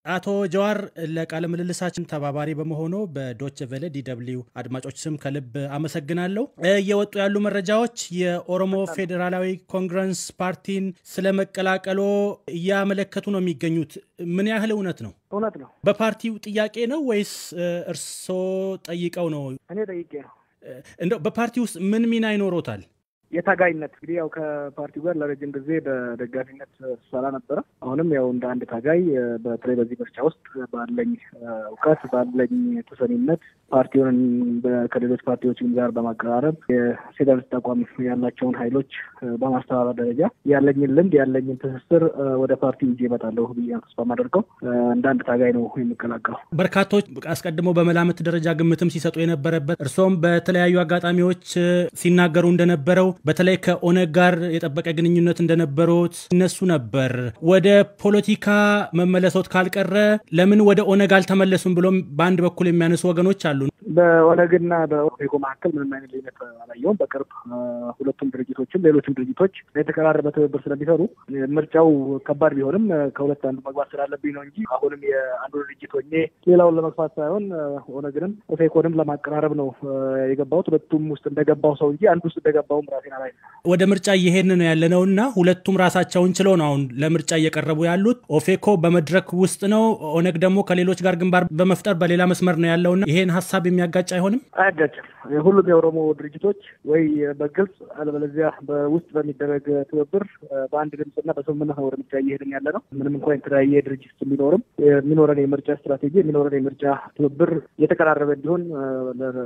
አቶ ጀዋር ለቃለ ምልልሳችን ተባባሪ በመሆኑ በዶች ቬለ ዲደብሊው አድማጮች ስም ከልብ አመሰግናለሁ። እየወጡ ያሉ መረጃዎች የኦሮሞ ፌዴራላዊ ኮንግረስ ፓርቲን ስለመቀላቀሎ ያመለከቱ ነው የሚገኙት። ምን ያህል እውነት ነው? እውነት ነው። በፓርቲው ጥያቄ ነው ወይስ እርሶ ጠይቀው ነው? እኔ ጠይቄ ነው። እንደው በፓርቲ ውስጥ ምን ሚና ይኖሮታል? የታጋይነት እንግዲህ ያው ከፓርቲው ጋር ለረጅም ጊዜ በደጋፊነት ሰራ ነበር። አሁንም ያው እንደ አንድ ታጋይ በተለይ በዚህ ምርጫ ውስጥ ባለኝ እውቀት ባለኝ ተሰሚነት ፓርቲውን ከሌሎች ፓርቲዎች ጋር በማቀራረብ የፌዴራሊስት አቋም ያላቸውን ኃይሎች በማስተባበር ደረጃ ያለኝን ልምድ ያለኝን ትስስር ወደ ፓርቲው ይዤ እመጣለሁ ብዬ ተስፋ ማደርገው እንደ አንድ ታጋይ ነው የሚቀላቀለው። በርካቶች አስቀድሞ በመላምት ደረጃ ግምትም ሲሰጡ የነበረበት እርሶም በተለያዩ አጋጣሚዎች ሲናገሩ እንደነበረው በተለይ ከኦነግ ጋር የጠበቀ ግንኙነት እንደነበሩት እነሱ ነበር። ወደ ፖለቲካ መመለሶት ካልቀረ ለምን ወደ ኦነግ አልተመለሱም ብሎም በአንድ በኩል የሚያነሱ ወገኖች አሉ። በኦነግና በኦፌኮ መካከል ምንም አይነት ልዩነት አላየሁም። በቅርብ ሁለቱም ድርጅቶችም ሌሎችም ድርጅቶች የተቀራረበ ትብብር ስለሚሰሩ ምርጫው ከባድ ቢሆንም ከሁለት አንዱ መግባት ስላለብኝ ነው እንጂ አሁንም የአንዱ ድርጅት ሆኜ ሌላውን ለመግፋት ሳይሆን ኦነግንም ኦፌኮንም ለማቀራረብ ነው የገባሁት። ሁለቱም ውስጥ እንደገባው ሰው እንጂ አንዱ ውስጥ እንደገባውም ራሴን አላይ። ወደ ምርጫ እየሄድን ነው ያለነውና ሁለቱም ራሳቸውን ችለው ነው አሁን ለምርጫ እየቀረቡ ያሉት። ኦፌኮ በመድረክ ውስጥ ነው፣ ኦነግ ደግሞ ከሌሎች ጋር ግንባር በመፍጠር በሌላ መስመር ነው ያለውና ይሄን ሐሳብ የሚያጋጭ አይሆንም? አያጋጭም። ሁሉም የኦሮሞ ድርጅቶች ወይ በግልጽ አለበለዚያ በውስጥ በሚደረግ ትብብር በአንድ ድምጽና በስምምነት ነው ወደ ምርጫ እየሄድን ያለ ነው። ምንም እንኳን የተለያየ ድርጅት ቢኖርም የሚኖረን የምርጫ ስትራቴጂ የሚኖረን የምርጫ ትብብር የተቀራረበ እንዲሆን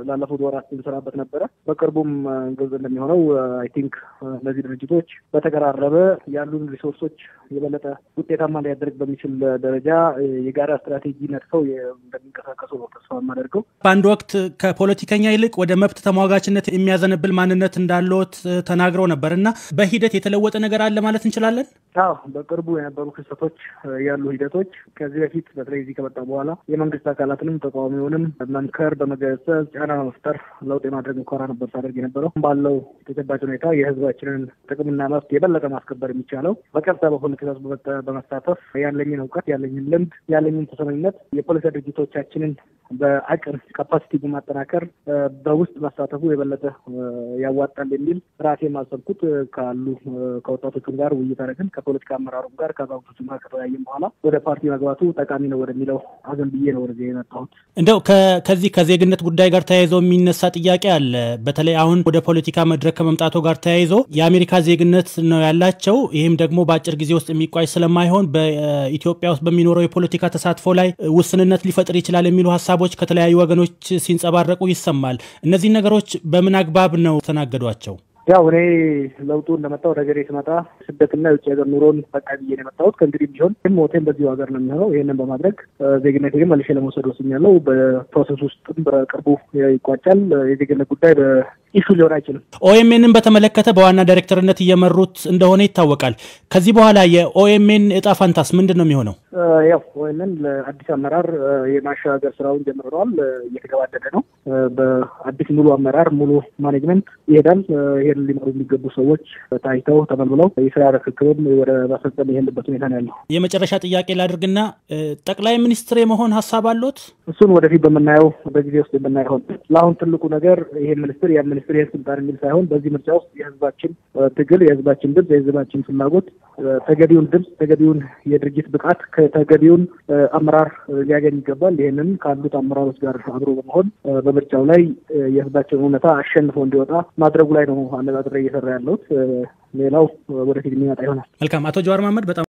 ላለፉት ወራት እንሰራበት ነበረ። በቅርቡም ግልጽ እንደሚሆነው አይ ቲንክ እነዚህ ድርጅቶች በተቀራረበ ያሉን ሪሶርሶች የበለጠ ውጤታማ ሊያደርግ በሚችል ደረጃ የጋራ ስትራቴጂ ነድፈው እንደሚንቀሳቀሱ ነው ተስፋ የማደርገው። በአንድ ወቅት ከፖለቲከኛ ይልቅ ወደ መብት ተሟጋችነት የሚያዘነብል ማንነት እንዳለዎት ተናግረው ነበርና በሂደት የተለወጠ ነገር አለ ማለት እንችላለን? አዎ፣ በቅርቡ የነበሩ ክስተቶች ያሉ ሂደቶች ከዚህ በፊት በተለይ እዚህ ከመጣ በኋላ የመንግስት አካላትንም ተቃዋሚውንም መምከር በመገሰጽ ጫና በመፍጠር ለውጥ የማድረግ ሙከራ ነበር ሳደርግ የነበረው። ባለው ተጨባጭ ሁኔታ የህዝባችንን ጥቅምና መብት የበለጠ ማስከበር የሚቻለው በቀጥታ በፖለቲካ በመሳተፍ ያለኝን እውቀት ያለኝን ልምድ ያለኝን ተሰሚነት የፖለቲካ ድርጅቶቻችንን በአቅም ካፓሲቲ በማጠናከር በውስጥ ማሳተፉ የበለጠ ያዋጣል የሚል ራሴ ማሰብኩት ካሉ ከወጣቶቹም ጋር ውይይት አደረግን። ከፖለቲካ አመራሩም ጋር ከዛውቶቹም ጋር ከተወያየን በኋላ ወደ ፓርቲ መግባቱ ጠቃሚ ነው ወደሚለው አዘንብዬ ነው ወደዚህ የመጣሁት። እንደው ከዚህ ከዜግነት ጉዳይ ጋር ተያይዞ የሚነሳ ጥያቄ አለ። በተለይ አሁን ወደ ፖለቲካ መድረክ ከመምጣቱ ጋር ተያይዞ የአሜሪካ ዜግነት ነው ያላቸው። ይህም ደግሞ በአጭር ጊዜ ውስጥ የሚቋጭ ስለማይሆን በኢትዮጵያ ውስጥ በሚኖረው የፖለቲካ ተሳትፎ ላይ ውስንነት ሊፈጥር ይችላል የሚሉ ሀሳቦች ከተለያዩ ወገኖች ሲንጸባረቁ ይሰማል። እነዚህ ነገሮች በምን አግባብ ነው ተናገዷቸው? ያው እኔ ለውጡ እንደመጣ ወደ ሀገሬ ስመጣ ስደትና የውጭ ሀገር ኑሮን በቃ ብዬ ነው የመጣሁት። ከእንግዲህ ቢሆን ሞቴም በዚሁ ሀገር ነው የሚሆነው። ይህንን በማድረግ ዜግነት ግን መልሼ ለመውሰድ ወስኛለሁ። በፕሮሰስ ውስጥም በቅርቡ ይቋጫል። የዜግነት ጉዳይ በኢሹ ሊሆን አይችልም። ኦኤምኤንን በተመለከተ በዋና ዳይሬክተርነት እየመሩት እንደሆነ ይታወቃል። ከዚህ በኋላ የኦኤምኤን እጣ ፋንታስ ምንድን ነው የሚሆነው? ያው ኦኤምኤን ለአዲስ አመራር የማሸጋገር ስራውን ጀምረዋል። እየተገባደደ ነው። በአዲስ ሙሉ አመራር ሙሉ ማኔጅመንት ይሄዳል። ይሄን ሊመሩ የሚገቡ ሰዎች ታይተው ተመልምለው የስራ ርክክብም ወደ ማስፈጸም ይሄንበት ሁኔታ ነው ያለው። የመጨረሻ ጥያቄ ላድርግና ጠቅላይ ሚኒስትር የመሆን ሀሳብ አለዎት? እሱን ወደፊት በምናየው በጊዜ ውስጥ የምናየው። ለአሁን ትልቁ ነገር ይሄን ሚኒስትር ያ ሚኒስትር ይሄን ስልጣን የሚል ሳይሆን በዚህ ምርጫ ውስጥ የህዝባችን ትግል የህዝባችን ድምፅ የህዝባችን ፍላጎት ተገቢውን ድምፅ ተገቢውን የድርጅት ብቃት ከተገቢውን አመራር ሊያገኝ ይገባል። ይሄንን ካሉት አመራሮች ጋር አብሮ በመሆን በምርጫው ላይ የህዝባችን እውነታ አሸንፎ እንዲወጣ ማድረጉ ላይ ነው አነጋግሬ እየሰራ ያለሁት። ሌላው ወደፊት የሚመጣ ይሆናል። መልካም። አቶ ጀዋር መሐመድ በጣም